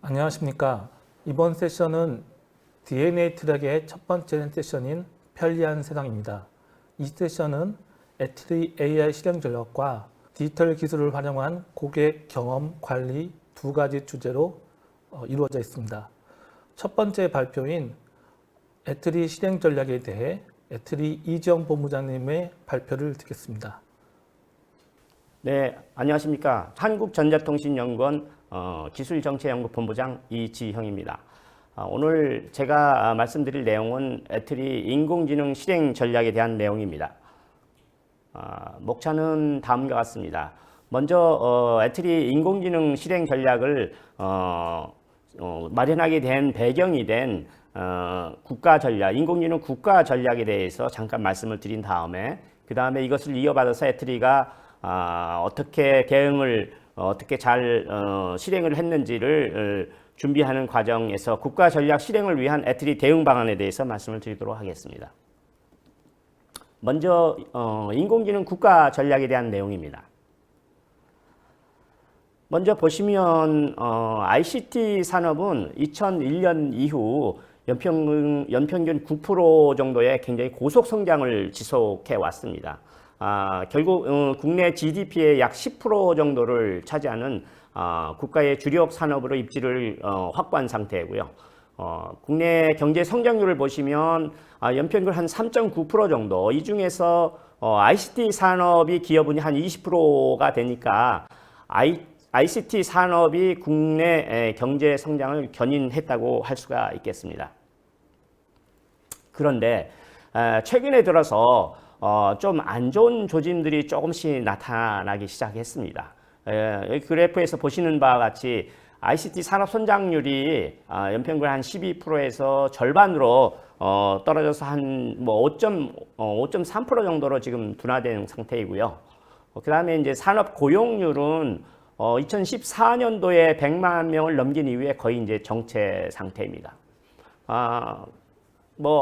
안녕하십니까. 이번 세션은 DNA 트랙의 첫 번째 세션인 편리한 세상입니다. 이 세션은 애트리 AI 실행 전략과 디지털 기술을 활용한 고객 경험 관리 두 가지 주제로 이루어져 있습니다. 첫 번째 발표인 애트리 실행 전략에 대해 애트리 이지영 본부장님의 발표를 듣겠습니다. 네, 안녕하십니까. 한국전자통신연구원 기술정책연구본부장 이지형입니다. 오늘 제가 말씀드릴 내용은 애트리 인공지능 실행 전략에 대한 내용입니다. 목차는 다음과 같습니다. 먼저 애트리 인공지능 실행 전략을 마련하게 된 배경이 된 국가 전략, 인공지능 국가 전략에 대해서 잠깐 말씀을 드린 다음에 그 다음에 이것을 이어받아서 애트리가 어떻게 대응을 어떻게 잘 실행을 했는지를 준비하는 과정에서 국가 전략 실행을 위한 애트리 대응 방안에 대해서 말씀을 드리도록 하겠습니다. 먼저 인공지능 국가 전략에 대한 내용입니다. 먼저 보시면 ICT 산업은 2001년 이후 연평균 9% 정도의 굉장히 고속 성장을 지속해 왔습니다. 결국 국내 GDP의 약 10% 정도를 차지하는 국가의 주력 산업으로 입지를 확보한 상태이고요. 국내 경제 성장률을 보시면 연평균 한 3.9% 정도, 이 중에서 ICT 산업이 기여분이 한 20%가 되니까 ICT 산업이 국내 경제 성장을 견인했다고 할 수가 있겠습니다. 그런데 최근에 들어서 좀 안 좋은 조짐들이 조금씩 나타나기 시작했습니다. 그래프에서 보시는 바와 같이 ICT 산업 성장률이 연평균 한 12%에서 절반으로 떨어져서 한 5.3% 정도로 지금 둔화된 상태이고요. 그 다음에 이제 산업 고용률은 2014년도에 100만 명을 넘긴 이후에 거의 이제 정체 상태입니다.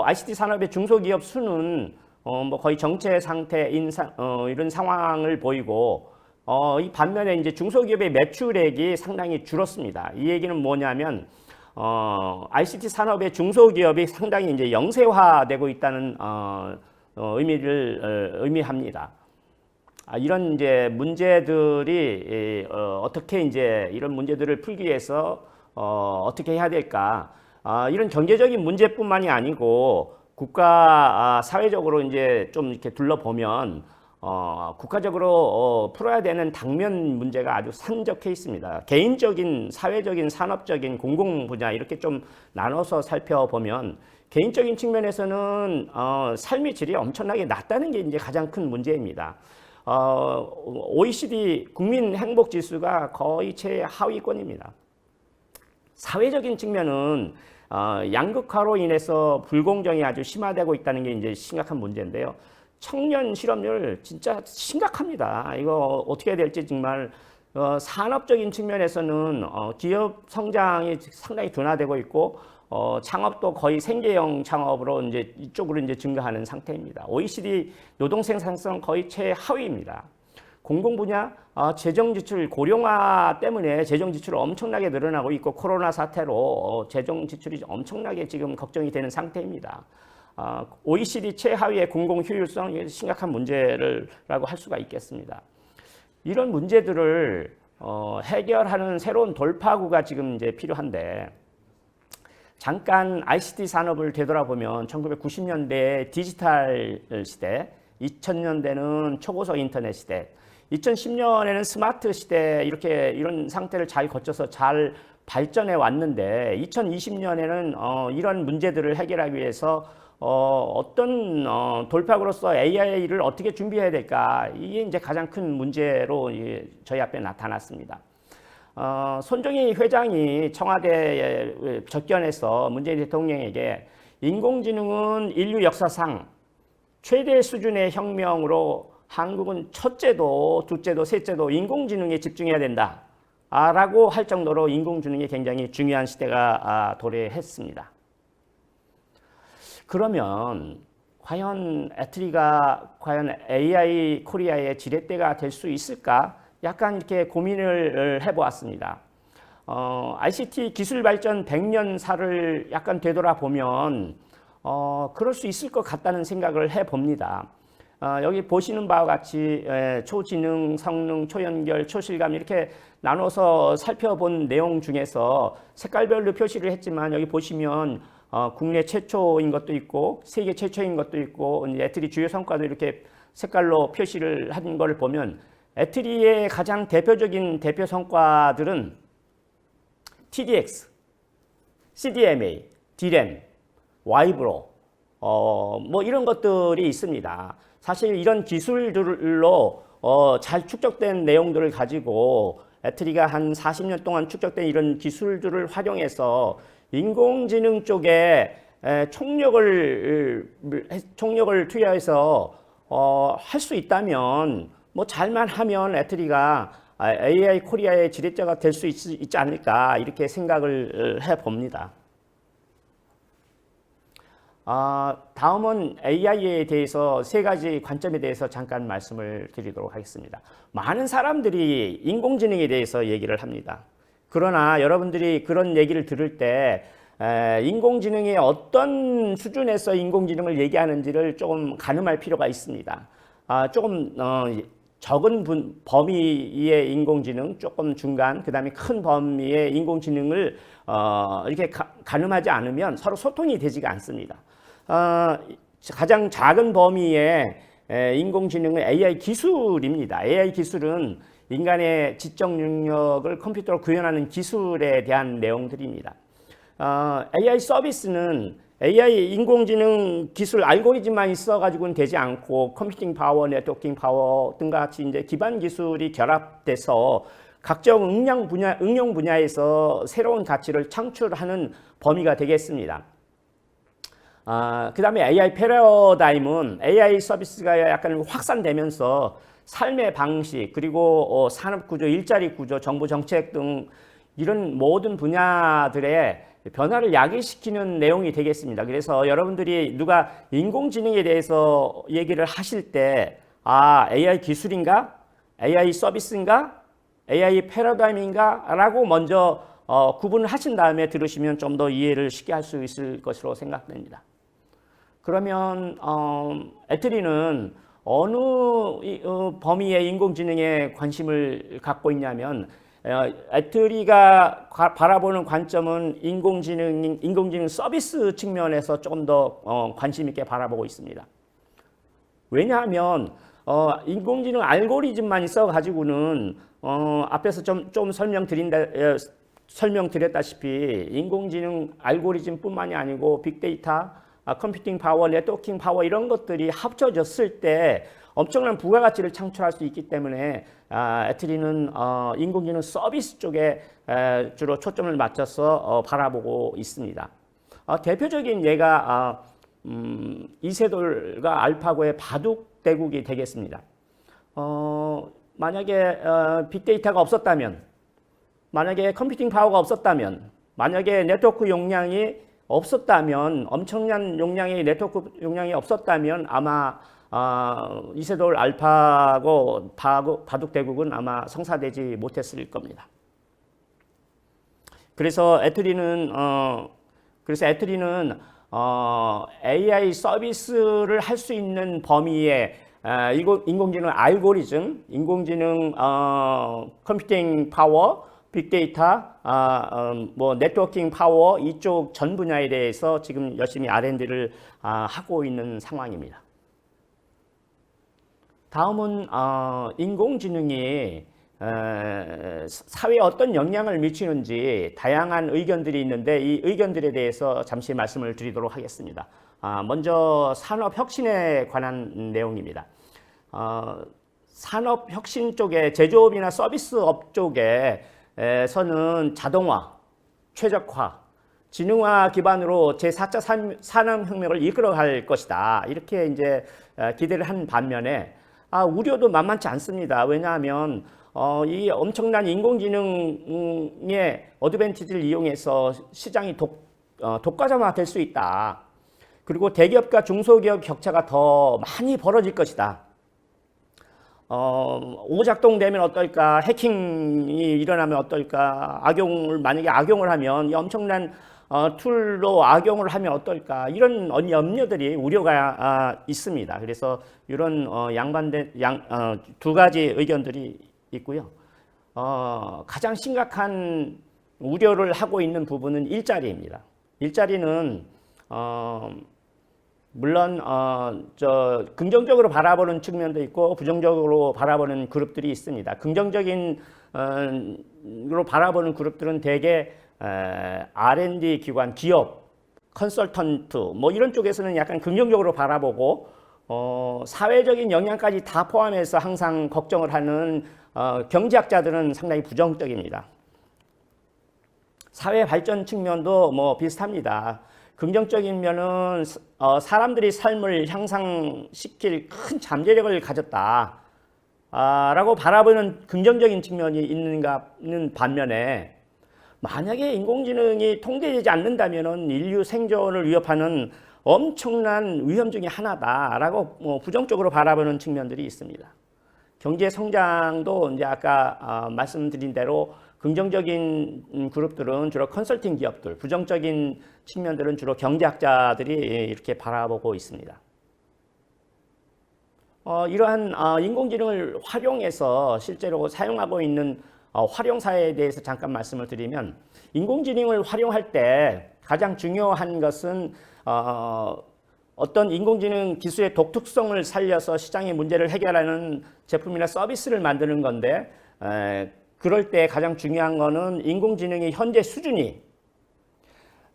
ICT 산업의 중소기업 수는 거의 정체 상태인 이런 상황을 보이고, 이 반면에 이제 중소기업의 매출액이 상당히 줄었습니다. 이 얘기는 뭐냐면, ICT 산업의 중소기업이 상당히 이제 영세화되고 있다는 의미를 의미합니다. 이런 이제 문제들이 어떻게 이제 이런 문제들을 풀기 위해서 어떻게 해야 될까? 이런 경제적인 문제뿐만이 아니고 국가 사회적으로 이제 좀 이렇게 둘러보면 국가적으로 풀어야 되는 당면 문제가 아주 산적해 있습니다. 개인적인, 사회적인, 산업적인, 공공 분야 이렇게 좀 나눠서 살펴보면 개인적인 측면에서는 삶의 질이 엄청나게 낮다는 게 이제 가장 큰 문제입니다. OECD 국민 행복 지수가 거의 최하위권입니다. 사회적인 측면은 양극화로 인해서 불공정이 아주 심화되고 있다는 게 이제 심각한 문제인데요. 청년 실업률 진짜 심각합니다. 이거 어떻게 해야 될지 정말 산업적인 측면에서는 기업 성장이 상당히 둔화되고 있고 창업도 거의 생계형 창업으로 이제 이쪽으로 이제 증가하는 상태입니다. OECD 노동 생산성 거의 최하위입니다. 공공 분야 재정 지출 고령화 때문에 재정 지출이 엄청나게 늘어나고 있고 코로나 사태로 재정 지출이 엄청나게 지금 걱정이 되는 상태입니다. OECD 최하위의 공공 효율성 심각한 문제라고 할 수가 있겠습니다. 이런 문제들을 해결하는 새로운 돌파구가 지금 이제 필요한데, 잠깐 ICT 산업을 되돌아보면 1990년대 디지털 시대, 2000년대는 초고속 인터넷 시대, 2010년에는 스마트 시대, 이런 상태를 잘 거쳐서 잘 발전해 왔는데 2020년에는 이런 문제들을 해결하기 위해서 어떤 돌파구로서 AI를 어떻게 준비해야 될까, 이게 이제 가장 큰 문제로 저희 앞에 나타났습니다. 손정희 회장이 청와대에 접견해서 문재인 대통령에게 인공지능은 인류 역사상 최대 수준의 혁명으로 한국은 첫째도 둘째도 셋째도 인공지능에 집중해야 된다 라고 할 정도로 인공지능이 굉장히 중요한 시대가 도래했습니다. 그러면 과연 애트리가 과연 AI 코리아의 지렛대가 될 수 있을까? 약간 이렇게 고민을 해보았습니다. ICT 기술 발전 100년사를 약간 되돌아보면 그럴 수 있을 것 같다는 생각을 해봅니다. 여기 보시는 바와 같이 초지능, 성능, 초연결, 초실감 이렇게 나눠서 살펴본 내용 중에서 색깔별로 표시를 했지만 여기 보시면 국내 최초인 것도 있고 세계 최초인 것도 있고 애트리 주요 성과도 이렇게 색깔로 표시를 한 걸 보면 애트리의 가장 대표적인 대표 성과들은 TDX, CDMA, DRAM, 와이브로 뭐 이런 것들이 있습니다. 사실 이런 기술들로 잘 축적된 내용들을 가지고 애트리가 한 40년 동안 축적된 이런 기술들을 활용해서 인공지능 쪽에 총력을 투여해서 할 수 있다면 뭐 잘만 하면 애트리가 AI 코리아의 지렛대가 될 수 있지 않을까 이렇게 생각을 해봅니다. 다음은 AI에 대해서 세 가지 관점에 대해서 잠깐 말씀을 드리도록 하겠습니다. 많은 사람들이 인공지능에 대해서 얘기를 합니다. 그러나 여러분들이 그런 얘기를 들을 때 인공지능이 어떤 수준에서 인공지능을 얘기하는지를 조금 가늠할 필요가 있습니다. 조금 적은 범위의 인공지능, 조금 중간, 그 다음에 큰 범위의 인공지능을 이렇게 가늠하지 않으면 서로 소통이 되지가 않습니다. 가장 작은 범위의 인공지능은 AI 기술입니다. AI 기술은 인간의 지적 능력을 컴퓨터로 구현하는 기술에 대한 내용들입니다. AI 서비스는 AI 인공지능 기술 알고리즘만 있어가지고는 되지 않고 컴퓨팅 파워, 네트워킹 파워 등과 같이 이제 기반 기술이 결합돼서 각종 응용 분야에서 새로운 가치를 창출하는 범위가 되겠습니다. 그 다음에 AI 패러다임은 AI 서비스가 약간 확산되면서 삶의 방식 그리고 산업 구조, 일자리 구조, 정부 정책 등 이런 모든 분야들의 변화를 야기시키는 내용이 되겠습니다. 그래서 여러분들이 누가 인공지능에 대해서 얘기를 하실 때 AI 기술인가? AI 서비스인가? AI 패러다임인가? 라고 먼저 구분을 하신 다음에 들으시면 좀 더 이해를 쉽게 할 수 있을 것으로 생각됩니다. 그러면 애트리는 어느 범위의 인공지능에 관심을 갖고 있냐면 애트리가 바라보는 관점은 인공지능 서비스 측면에서 조금 더 관심 있게 바라보고 있습니다. 왜냐하면 인공지능 알고리즘만 있어가지고는 앞에서 좀 설명드렸다시피 인공지능 알고리즘뿐만이 아니고 빅데이터, 컴퓨팅 파워, 네트워킹 파워 이런 것들이 합쳐졌을 때 엄청난 부가가치를 창출할 수 있기 때문에 애트리는 인공지능 서비스 쪽에 주로 초점을 맞춰서 바라보고 있습니다. 대표적인 예가 이세돌과 알파고의 바둑대국이 되겠습니다. 만약에 빅데이터가 없었다면, 만약에 컴퓨팅 파워가 없었다면, 만약에 네트워크 용량이 없었다면, 엄청난 용량의 네트워크 용량이 없었다면 아마 이세돌 알파고 바둑대국은 아마 성사되지 못했을 겁니다. 그래서 애트리는 AI 서비스를 할 수 있는 범위의 인공지능 알고리즘, 인공지능 컴퓨팅 파워, 빅데이터, 뭐 네트워킹 파워 이쪽 전 분야에 대해서 지금 열심히 R&D를 하고 있는 상황입니다. 다음은 인공지능이 사회에 어떤 영향을 미치는지 다양한 의견들이 있는데 이 의견들에 대해서 잠시 말씀을 드리도록 하겠습니다. 먼저 산업혁신에 관한 내용입니다. 산업혁신 쪽에 제조업이나 서비스업 쪽에서는 자동화, 최적화, 지능화 기반으로 제4차 산업혁명을 이끌어갈 것이다. 이렇게 이제 기대를 한 반면에 우려도 만만치 않습니다. 왜냐하면 이 엄청난 인공지능의 어드밴티지를 이용해서 시장이 독과점화 될 수 있다. 그리고 대기업과 중소기업 격차가 더 많이 벌어질 것이다. 오작동되면 어떨까, 해킹이 일어나면 어떨까, 만약에 악용을 하면 이 엄청난 툴로 악용을 하면 어떨까, 이런 염려들이 우려가 있습니다. 그래서 이런 두 가지 의견들이 있고요. 가장 심각한 우려를 하고 있는 부분은 일자리입니다. 일자리는 물론 긍정적으로 바라보는 측면도 있고 부정적으로 바라보는 그룹들이 있습니다. 긍정적인으로 바라보는 그룹들은 대개 R&D 기관, 기업, 컨설턴트 뭐 이런 쪽에서는 약간 긍정적으로 바라보고 사회적인 영향까지 다 포함해서 항상 걱정을 하는 경제학자들은 상당히 부정적입니다. 사회 발전 측면도 뭐 비슷합니다. 긍정적인 면은 사람들이 삶을 향상시킬 큰 잠재력을 가졌다 라고 바라보는 긍정적인 측면이 있는 반면에, 만약에 인공지능이 통제되지 않는다면 인류 생존을 위협하는 엄청난 위험 중에 하나다라고 부정적으로 바라보는 측면들이 있습니다. 경제 성장도 이제 아까 말씀드린 대로 긍정적인 그룹들은 주로 컨설팅 기업들, 부정적인 측면들은 주로 경제학자들이 이렇게 바라보고 있습니다. 이러한 인공지능을 활용해서 실제로 사용하고 있는 활용사에 대해서 잠깐 말씀을 드리면, 인공지능을 활용할 때 가장 중요한 것은 어떤 인공지능 기술의 독특성을 살려서 시장의 문제를 해결하는 제품이나 서비스를 만드는 건데, 그럴 때 가장 중요한 거는 인공지능의 현재 수준이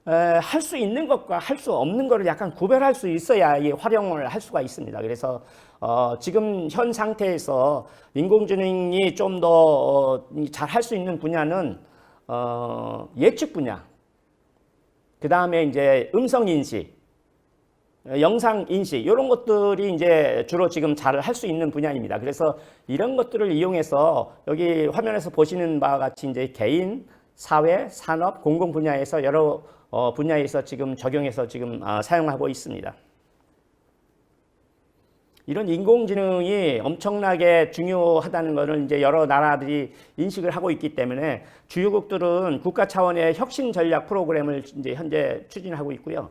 할 수 있는 것과 할 수 없는 것을 약간 구별할 수 있어야 이 활용을 할 수가 있습니다. 그래서 지금 현 상태에서 인공지능이 좀 더 잘 할 수 있는 분야는 예측 분야, 그 다음에 이제 음성 인식, 영상 인식, 이런 것들이 이제 주로 지금 잘 할 수 있는 분야입니다. 그래서 이런 것들을 이용해서 여기 화면에서 보시는 바와 같이 이제 개인, 사회, 산업, 공공 분야에서 여러 분야에서 지금 적용해서 지금 사용하고 있습니다. 이런 인공지능이 엄청나게 중요하다는 것을 이제 여러 나라들이 인식을 하고 있기 때문에 주요국들은 국가 차원의 혁신 전략 프로그램을 이제 현재 추진하고 있고요.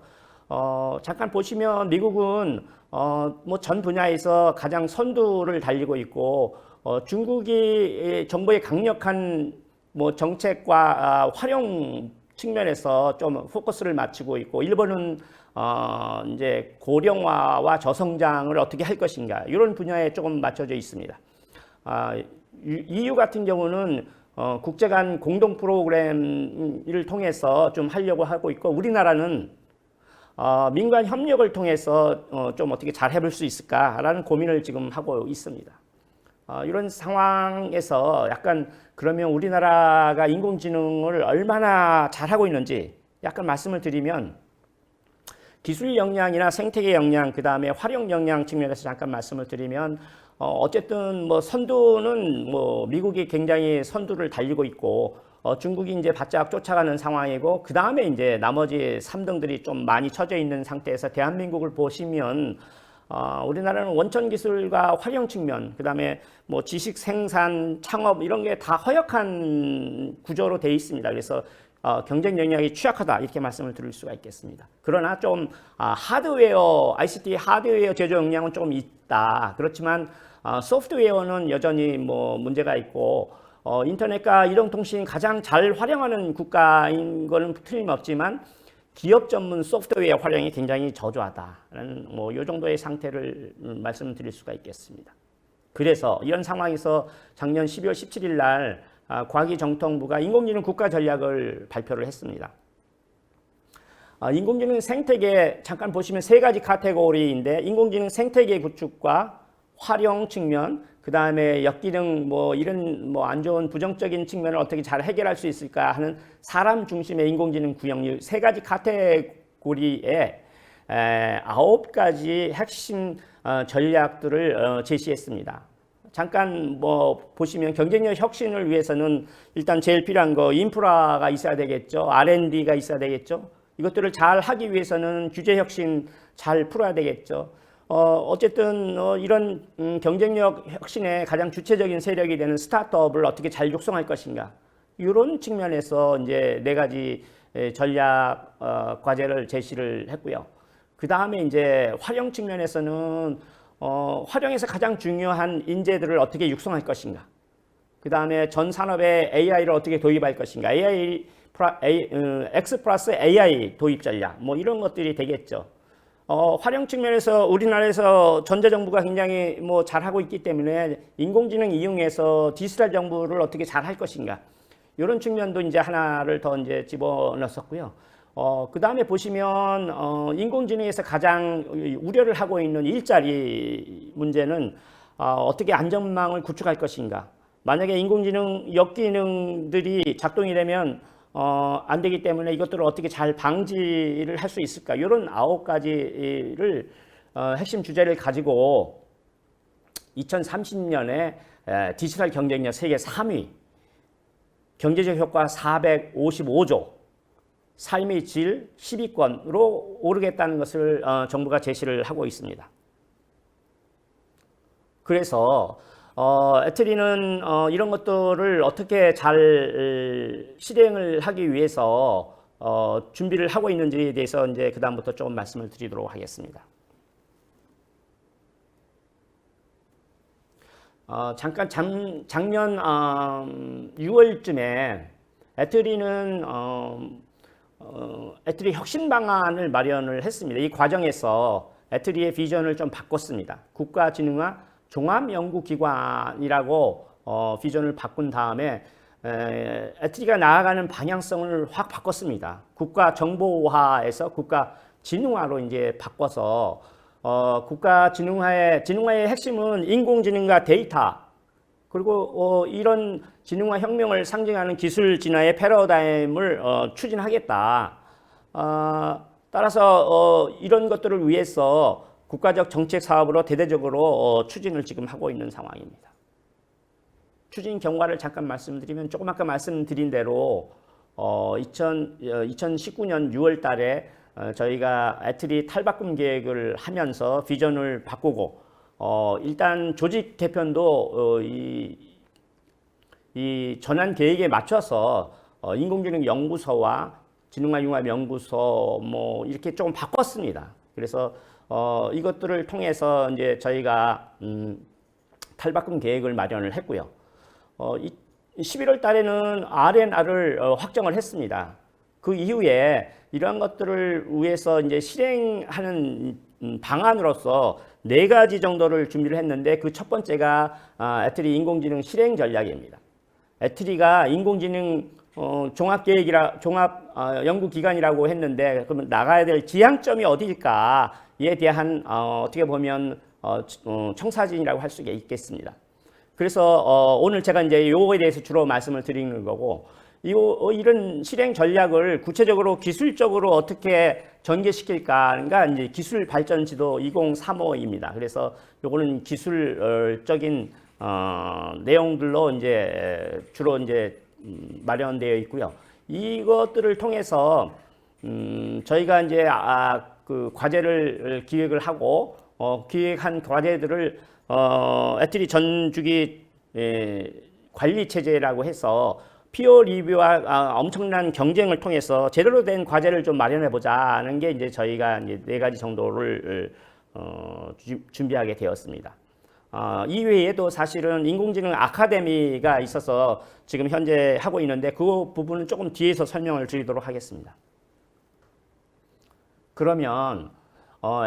잠깐 보시면 미국은 뭐 전 분야에서 가장 선두를 달리고 있고, 중국이 정부의 강력한 뭐 정책과 활용 측면에서 좀 포커스를 맞추고 있고, 일본은 이제 고령화와 저성장을 어떻게 할 것인가, 이런 분야에 조금 맞춰져 있습니다. EU 같은 경우는 국제 간 공동 프로그램을 통해서 좀 하려고 하고 있고, 우리나라는 민간 협력을 통해서 좀 어떻게 잘 해볼 수 있을까라는 고민을 지금 하고 있습니다. 이런 상황에서 약간 그러면 우리나라가 인공지능을 얼마나 잘하고 있는지 약간 말씀을 드리면, 기술 역량이나 생태계 역량, 그 다음에 활용 역량 측면에서 잠깐 말씀을 드리면, 어쨌든 뭐 선두는 뭐 미국이 굉장히 선두를 달리고 있고, 중국이 이제 바짝 쫓아가는 상황이고, 그 다음에 이제 나머지 3등들이 좀 많이 처져 있는 상태에서 대한민국을 보시면, 우리나라는 원천 기술과 활용 측면, 그 다음에 뭐 지식 생산, 창업 이런 게 다 허약한 구조로 되어 있습니다. 그래서 경쟁 역량이 취약하다, 이렇게 말씀을 드릴 수가 있겠습니다. 그러나 좀 하드웨어, ICT 하드웨어 제조 역량은 조금 있다. 그렇지만 소프트웨어는 여전히 뭐 문제가 있고, 인터넷과 이동통신이 가장 잘 활용하는 국가인 거는 틀림없지만 기업 전문 소프트웨어 활용이 굉장히 저조하다라는 뭐 이 정도의 상태를 말씀드릴 수가 있겠습니다. 그래서 이런 상황에서 작년 12월 17일 날 과기정통부가 인공지능 국가 전략을 발표를 했습니다. 인공지능 생태계 잠깐 보시면 세 가지 카테고리인데, 인공지능 생태계 구축과 활용 측면, 그 다음에 역기능 뭐 이런 뭐 안 좋은 부정적인 측면을 어떻게 잘 해결할 수 있을까 하는 사람 중심의 인공지능 구형, 세 가지 카테고리에 9가지 핵심 전략들을 제시했습니다. 잠깐 뭐 보시면 경쟁력 혁신을 위해서는 일단 제일 필요한 거 인프라가 있어야 되겠죠. R&D가 있어야 되겠죠. 이것들을 잘 하기 위해서는 규제 혁신 잘 풀어야 되겠죠. 어쨌든 이런 경쟁력 혁신의 가장 주체적인 세력이 되는 스타트업을 어떻게 잘 육성할 것인가, 이런 측면에서 이제 네 가지 전략 과제를 제시를 했고요. 그 다음에 이제 활용 측면에서는 활용에서 가장 중요한 인재들을 어떻게 육성할 것인가, 그 다음에 전 산업에 AI를 어떻게 도입할 것인가, X 플러스 AI 도입 전략, 뭐 이런 것들이 되겠죠. 활용 측면에서 우리나라에서 전자정부가 굉장히 뭐 잘하고 있기 때문에 인공지능 이용해서 디지털 정부를 어떻게 잘할 것인가, 이런 측면도 이제 하나를 더 이제 집어넣었고요. 그 다음에 보시면 인공지능에서 가장 우려를 하고 있는 일자리 문제는 어떻게 안전망을 구축할 것인가. 만약에 인공지능 역기능들이 작동이 되면 안 되기 때문에 이것들을 어떻게 잘 방지를 할 수 있을까, 이런 9가지를 핵심 주제를 가지고 2030년에 디지털 경쟁력 세계 3위, 경제적 효과 455조, 삶의 질 10위권으로 오르겠다는 것을 정부가 제시를 하고 있습니다. 그래서 애트리는 이런 것들을 어떻게 잘 실행을 하기 위해서 준비를 하고 있는지에 대해서 이제 그 다음부터 조금 말씀을 드리도록 하겠습니다. 잠깐 작년 6월쯤에 애트리는 애트리 혁신 방안을 마련을 했습니다. 이 과정에서 애트리의 비전을 좀 바꿨습니다. 국가진흥화 종합연구기관이라고 비전을 바꾼 다음에 애트리가 나아가는 방향성을 확 바꿨습니다. 국가정보화에서 국가진흥화로 이제 바꿔서 진흥화의 핵심은 인공지능과 데이터, 그리고 이런 진흥화 혁명을 상징하는 기술 진화의 패러다임을 추진하겠다. 따라서 이런 것들을 위해서 국가적 정책 사업으로 대대적으로 추진을 지금 하고 있는 상황입니다. 추진 경과를 잠깐 말씀드리면, 조금 아까 말씀드린 대로 2019년 6월 달에 저희가 애트리 탈바꿈 계획을 하면서 비전을 바꾸고 일단 조직 개편도 이 전환 계획에 맞춰서 인공지능 연구소와 진흥화 융합 연구소 뭐 이렇게 조금 바꿨습니다. 그래서 이것들을 통해서 이제 저희가 탈바꿈 계획을 마련을 했고요. 11월 달에는 R&R을 확정을 했습니다. 그 이후에 이러한 것들을 위해서 이제 실행하는 방안으로서 4가지 정도를 준비를 했는데, 그 첫 번째가 애트리 인공지능 실행 전략입니다. 애트리가 인공지능 종합 연구기관이라고 했는데, 그러면 나가야 될 지향점이 어디일까에 대한 어떻게 보면 청사진이라고 할 수 있겠습니다. 그래서 오늘 제가 이제 요거에 대해서 주로 말씀을 드리는 거고, 이런 실행 전략을 구체적으로 기술적으로 어떻게 전개시킬까가 이제 기술 발전 지도 2035입니다. 그래서 요거는 기술적인 내용들로 이제 주로 이제 마련되어 있고요. 이것들을 통해서 저희가 이제 그 과제를 기획을 하고 기획한 과제들을 애트리 전주기 관리 체제라고 해서 피어 리뷰와 엄청난 경쟁을 통해서 제대로 된 과제를 좀 마련해 보자는 게 이제 저희가 이제 4가지 정도를 준비하게 되었습니다. 이외에도 사실은 인공지능 아카데미가 있어서 지금 현재 하고 있는데, 그 부분은 조금 뒤에서 설명을 드리도록 하겠습니다. 그러면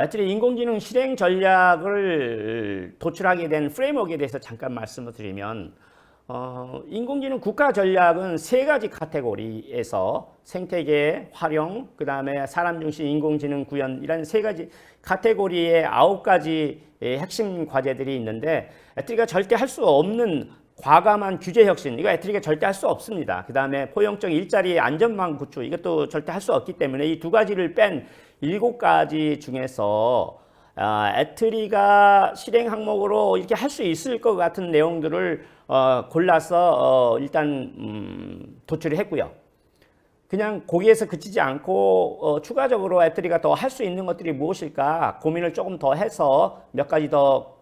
애트리 인공지능 실행 전략을 도출하게 된 프레임워크에 대해서 잠깐 말씀을 드리면, 인공지능 국가 전략은 3가지 카테고리에서 생태계 활용, 그 다음에 사람 중심 인공지능 구현, 이런 3가지 카테고리의 9가지 핵심 과제들이 있는데, 애트리가 절대 할 수 없는 과감한 규제 혁신, 이거 애트리가 절대 할 수 없습니다. 그 다음에 포용적 일자리의 안전망 구축, 이것도 절대 할 수 없기 때문에 이 2가지를 뺀 7가지 중에서 애트리가 실행 항목으로 이렇게 할 수 있을 것 같은 내용들을 골라서 일단 도출을 했고요. 그냥 거기에서 그치지 않고 추가적으로 애트리가 더 할 수 있는 것들이 무엇일까 고민을 조금 더 해서 몇 가지 더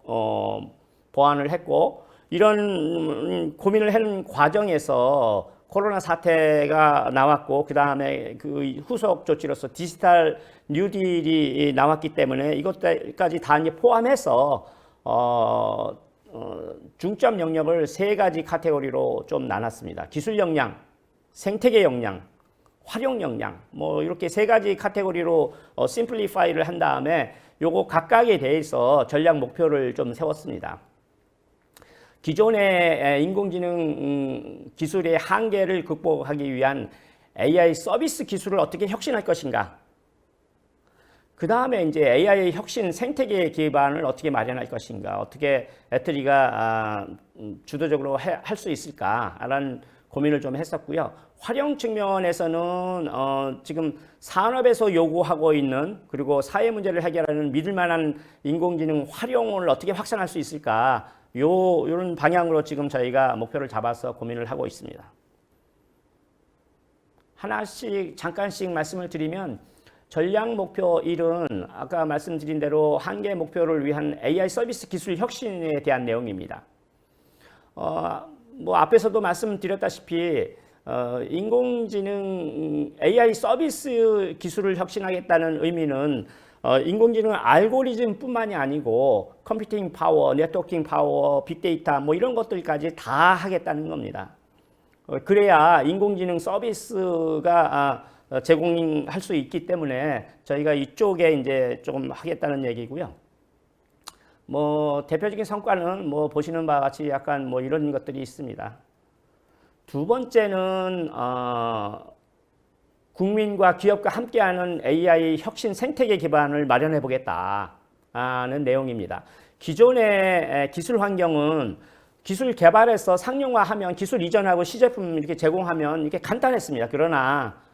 보완을 했고, 이런 고민을 하는 과정에서 코로나 사태가 나왔고, 그 다음에 그 후속 조치로서 디지털 뉴딜이 나왔기 때문에 이것까지 다 이제 포함해서 중점 영역을 3가지 카테고리로 좀 나눴습니다. 기술 역량, 생태계 역량, 활용 역량, 뭐 이렇게 3가지 카테고리로 심플리파이를 한 다음에 요거 각각에 대해서 전략 목표를 좀 세웠습니다. 기존의 인공지능 기술의 한계를 극복하기 위한 AI 서비스 기술을 어떻게 혁신할 것인가? 그 다음에 이제 AI 혁신 생태계 기반을 어떻게 마련할 것인가? 어떻게 애트리가 주도적으로 할 수 있을까라는 고민을 좀 했었고요. 활용 측면에서는 지금 산업에서 요구하고 있는, 그리고 사회 문제를 해결하는 믿을 만한 인공지능 활용을 어떻게 확산할 수 있을까? 요런 방향으로 지금 저희가 목표를 잡아서 고민을 하고 있습니다. 하나씩 잠깐씩 말씀을 드리면, 전략 목표 1은 아까 말씀드린 대로 한계 목표를 위한 AI 서비스 기술 혁신에 대한 내용입니다. 뭐 앞에서도 말씀드렸다시피 인공지능 AI 서비스 기술을 혁신하겠다는 의미는 인공지능 알고리즘뿐만이 아니고 컴퓨팅 파워, 네트워킹 파워, 빅데이터 뭐 이런 것들까지 다 하겠다는 겁니다. 그래야 인공지능 서비스가 제공할 수 있기 때문에 저희가 이쪽에 이제 조금 하겠다는 얘기고요. 뭐 대표적인 성과는 뭐 보시는 바와 같이 약간 뭐 이런 것들이 있습니다. 두 번째는 국민과 기업과 함께하는 AI 혁신 생태계 기반을 마련해 보겠다는 내용입니다. 기존의 기술 환경은 기술 개발해서 상용화하면 기술 이전하고 시제품 이렇게 제공하면 이렇게 간단했습니다. 그러나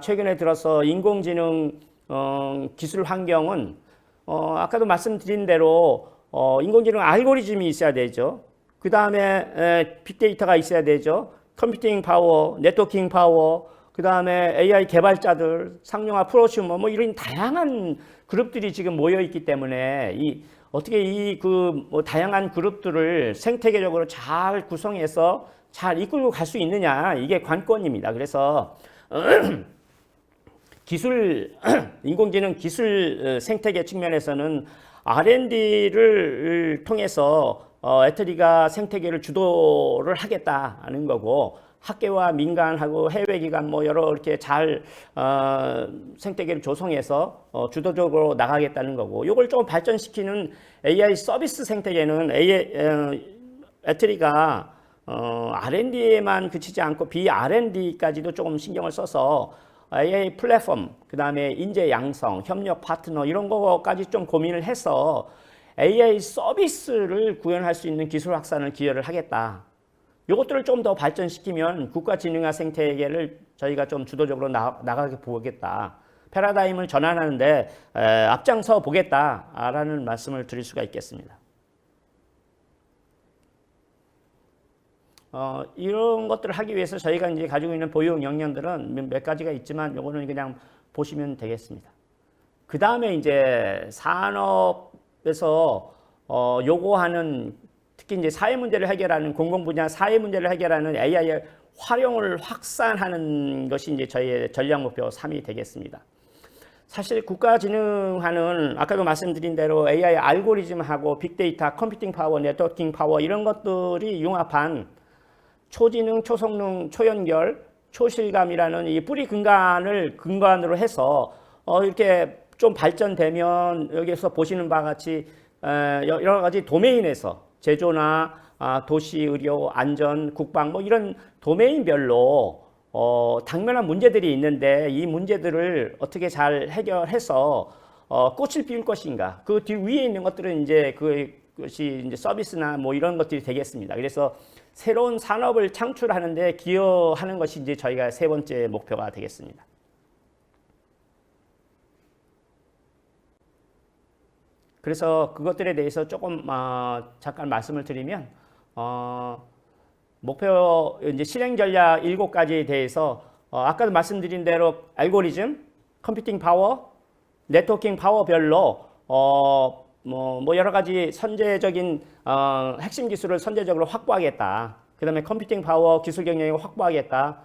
최근에 들어서 인공지능 기술 환경은 아까도 말씀드린 대로 인공지능 알고리즘이 있어야 되죠. 그 다음에 빅데이터가 있어야 되죠. 컴퓨팅 파워, 네트워킹 파워, 그 다음에 AI 개발자들, 상용화 프로슈머 뭐 이런 다양한 그룹들이 지금 모여 있기 때문에 어떻게 뭐 다양한 그룹들을 생태계적으로 잘 구성해서 잘 이끌고 갈 수 있느냐, 이게 관건입니다. 그래서 인공지능 기술 생태계 측면에서는 R&D를 통해서 애트리가 생태계를 주도를 하겠다는 거고, 학계와 민간하고 해외기관 뭐 여러 이렇게 잘 생태계를 조성해서 주도적으로 나가겠다는 거고, 이걸 좀 발전시키는 AI 서비스 생태계는 애트리가 R&D에만 그치지 않고 B-R&D까지도 조금 신경을 써서 AI 플랫폼, 그 다음에 인재 양성, 협력 파트너 이런 거까지 좀 고민을 해서 AI 서비스를 구현할 수 있는 기술 확산을 기여를 하겠다. 이것들을 좀 더 발전시키면 국가지능화 생태계를 저희가 좀 주도적으로 나가게 보겠다. 패러다임을 전환하는데 앞장서 보겠다라는 말씀을 드릴 수가 있겠습니다. 이런 것들을 하기 위해서 저희가 이제 가지고 있는 보유 역량들은 몇 가지가 있지만 요거는 그냥 보시면 되겠습니다. 그 다음에 이제 산업에서 요구하는, 특히 이제 사회 문제를 해결하는, 공공 분야 사회 문제를 해결하는 AI의 활용을 확산하는 것이 이제 저희의 전략 목표 3이 되겠습니다. 사실 국가지능화는 아까도 말씀드린 대로 AI 알고리즘하고 빅데이터, 컴퓨팅 파워, 네트워킹 파워 이런 것들이 융합한 초지능, 초성능, 초연결, 초실감이라는 이 뿌리 근간을 근간으로 해서 이렇게 좀 발전되면 여기서 보시는 바와 같이 여러 가지 도메인에서 제조나 도시, 의료, 안전, 국방 뭐 이런 도메인별로 당면한 문제들이 있는데, 이 문제들을 어떻게 잘 해결해서 꽃을 피울 것인가, 그 뒤 위에 있는 것들은 이제 그것이 이제 서비스나 뭐 이런 것들이 되겠습니다. 그래서 새로운 산업을 창출하는데 기여하는 것이 이제 저희가 3번째 목표가 되겠습니다. 그래서 그것들에 대해서 조금 잠깐 말씀을 드리면, 목표 이제 실행 전략 7가지에 대해서 아까도 말씀드린 대로 알고리즘, 컴퓨팅 파워, 네트워킹 파워별로 뭐 여러 가지 선제적인 핵심 기술을 선제적으로 확보하겠다. 그다음에 컴퓨팅 파워 기술 경영을 확보하겠다.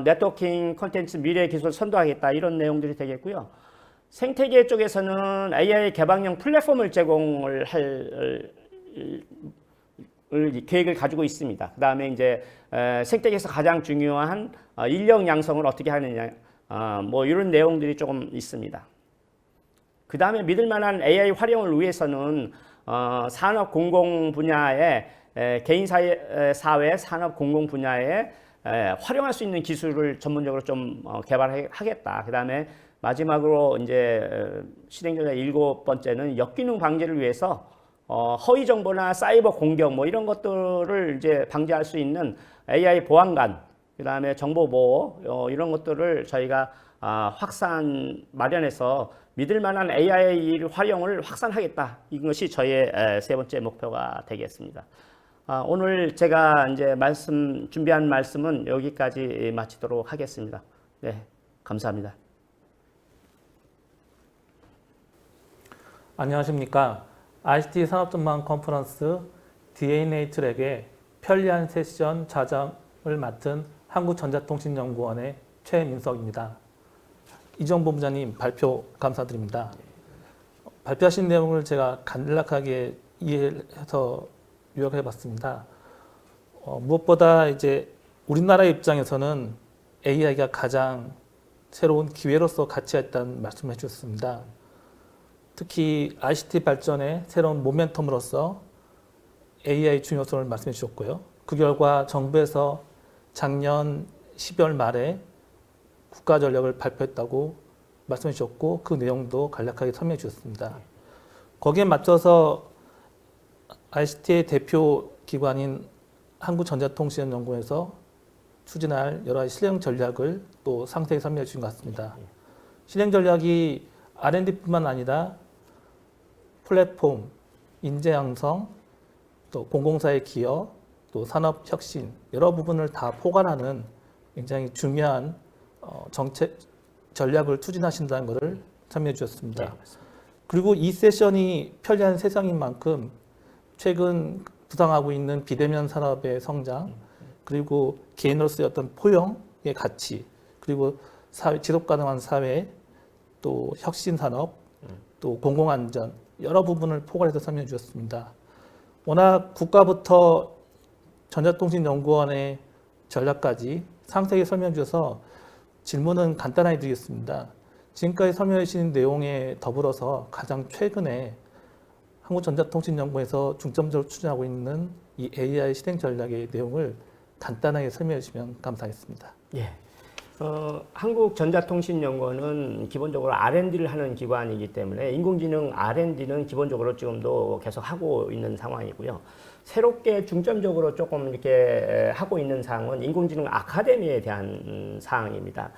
네트워킹 콘텐츠 미래 기술 선도하겠다. 이런 내용들이 되겠고요. 생태계 쪽에서는 AI 개방형 플랫폼을 제공을 할 계획을 가지고 있습니다. 그다음에 이제 생태계에서 가장 중요한 인력 양성을 어떻게 하느냐, 뭐 이런 내용들이 조금 있습니다. 그 다음에 믿을 만한 AI 활용을 위해서는 산업 공공 분야에 개인 사회 산업 공공 분야에 활용할 수 있는 기술을 전문적으로 좀 개발하겠다. 그 다음에 마지막으로 이제 실행 전략 7번째는 역기능 방지를 위해서 허위 정보나 사이버 공격 뭐 이런 것들을 이제 방지할 수 있는 AI 보안관, 그 다음에 정보 보호 이런 것들을 저희가 확산 마련해서 믿을 만한 AI 활용을 확산하겠다. 이것이 저희의 세 번째 목표가 되겠습니다. 오늘 제가 이제 준비한 말씀은 여기까지 마치도록 하겠습니다. 네, 감사합니다. 안녕하십니까. ICT 산업전망 컨퍼런스 DNA 트랙의 편리한 세션 좌장을 맡은 한국전자통신연구원의 최민석입니다. 이정 본부장님 발표 감사드립니다. 발표하신 내용을 제가 간략하게 이해해서 요약해 봤습니다. 무엇보다 이제 우리나라 입장에서는 AI가 가장 새로운 기회로서 가치가 있다는 말씀을 해주셨습니다. 특히 ICT 발전의 새로운 모멘텀으로서 AI 중요성을 말씀해 주셨고요. 그 결과 정부에서 작년 12월 말에 국가 전략을 발표했다고 말씀해 주셨고 그 내용도 간략하게 설명해 주셨습니다. 거기에 맞춰서 ICT의 대표 기관인 한국전자통신연구원에서 추진할 여러 가지 실행 전략을 또 상세히 설명해 주신 것 같습니다. 실행 전략이 R&D뿐만 아니라 플랫폼, 인재 양성, 또 공공사의 기여, 또 산업 혁신 여러 부분을 다 포괄하는 굉장히 중요한 정책 전략을 추진하신다는 것을 설명해 주셨습니다. 네, 그리고 이 세션이 편리한 세상인 만큼 최근 부상하고 있는 비대면 산업의 성장, 그리고 개인으로서의 어떤 포용의 가치, 그리고 지속 가능한 사회, 또 혁신 산업, 또 공공안전 여러 부분을 포괄해서 설명해 주셨습니다. 워낙 국가부터 전자통신연구원의 전략까지 상세히 설명해 주셔서 질문은 간단하게 드리겠습니다. 지금까지 설명해 주신 내용에 더불어서 가장 최근에 한국전자통신연구원에서 중점적으로 추진하고 있는 이 AI 실행 전략의 내용을 간단하게 설명해 주시면 감사하겠습니다. 예. 한국전자통신연구원은 기본적으로 R&D를 하는 기관이기 때문에 인공지능 R&D는 기본적으로 지금도 계속 하고 있는 상황이고요. 새롭게 중점적으로 조금 이렇게 하고 있는 사항은 인공지능 아카데미에 대한 사항입니다.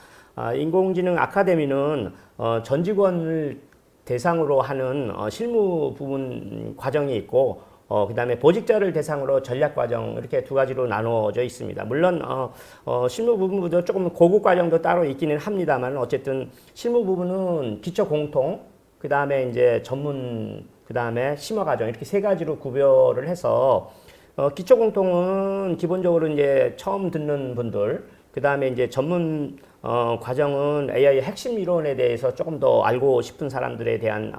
인공지능 아카데미는 전 직원을 대상으로 하는 실무 부분 과정이 있고 그 다음에 보직자를 대상으로 전략 과정 이렇게 두 가지로 나누어져 있습니다. 물론 실무 부분도 조금 고급 과정도 따로 있기는 합니다만 어쨌든 실무 부분은 기초 공통, 그 다음에 이제 전문, 그 다음에 심화 과정 이렇게 세 가지로 구별을 해서 기초 공통은 기본적으로 이제 처음 듣는 분들, 그 다음에 이제 전문 과정은 AI 핵심 이론에 대해서 조금 더 알고 싶은 사람들에 대한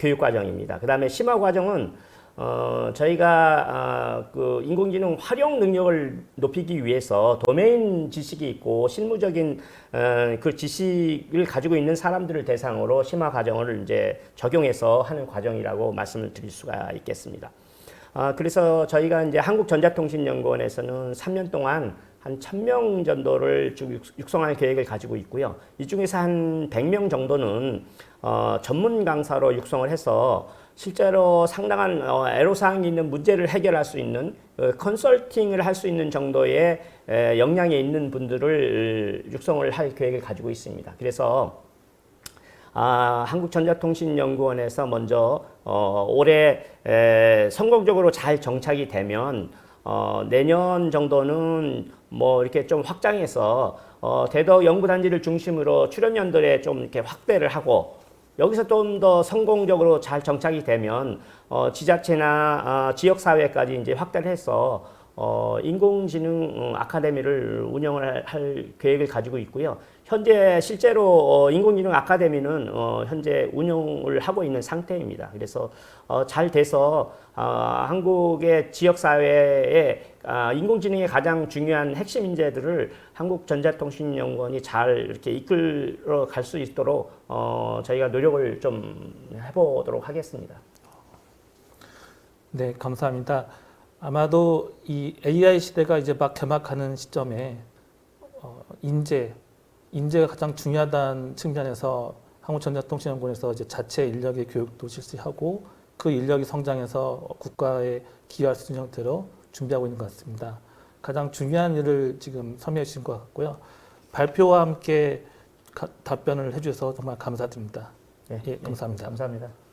교육 과정입니다. 그 다음에 심화 과정은 저희가 그 인공지능 활용 능력을 높이기 위해서 도메인 지식이 있고 실무적인 그 지식을 가지고 있는 사람들을 대상으로 심화 과정을 이제 적용해서 하는 과정이라고 말씀을 드릴 수가 있겠습니다. 그래서 저희가 이제 한국전자통신연구원에서는 3년 동안 한 1000명 정도를 육성할 계획을 가지고 있고요. 이 중에서 한 100명 정도는 전문 강사로 육성을 해서 실제로 상당한 애로사항이 있는 문제를 해결할 수 있는 컨설팅을 할 수 있는 정도의 역량이 있는 분들을 육성을 할 계획을 가지고 있습니다. 그래서 한국전자통신연구원에서 먼저 올해 성공적으로 잘 정착이 되면 내년 정도는 뭐 이렇게 좀 확장해서 대덕 연구단지를 중심으로 출연연들에 좀 이렇게 확대를 하고 여기서 좀 더 성공적으로 잘 정착이 되면 지자체나 지역 사회까지 이제 확대를 해서 인공지능 아카데미를 운영을 할 계획을 가지고 있고요. 현재 실제로 인공지능 아카데미는 현재 운영을 하고 있는 상태입니다. 그래서 잘 돼서 한국의 지역 사회에 인공지능의 가장 중요한 핵심 인재들을 한국전자통신연구원이 잘 이렇게 이끌어 갈 수 있도록 저희가 노력을 좀 해보도록 하겠습니다. 네, 감사합니다. 아마도 이 AI 시대가 이제 막 개막하는 시점에 인재가 가장 중요하다는 측면에서 한국전자통신연구원에서 이제 자체 인력의 교육도 실시하고 그 인력이 성장해서 국가에 기여할 수 있는 형태로 준비하고 있는 것 같습니다. 가장 중요한 일을 지금 설명해 주신 것 같고요. 발표와 함께 답변을 해주셔서 정말 감사드립니다. 네, 예, 감사합니다. 감사합니다.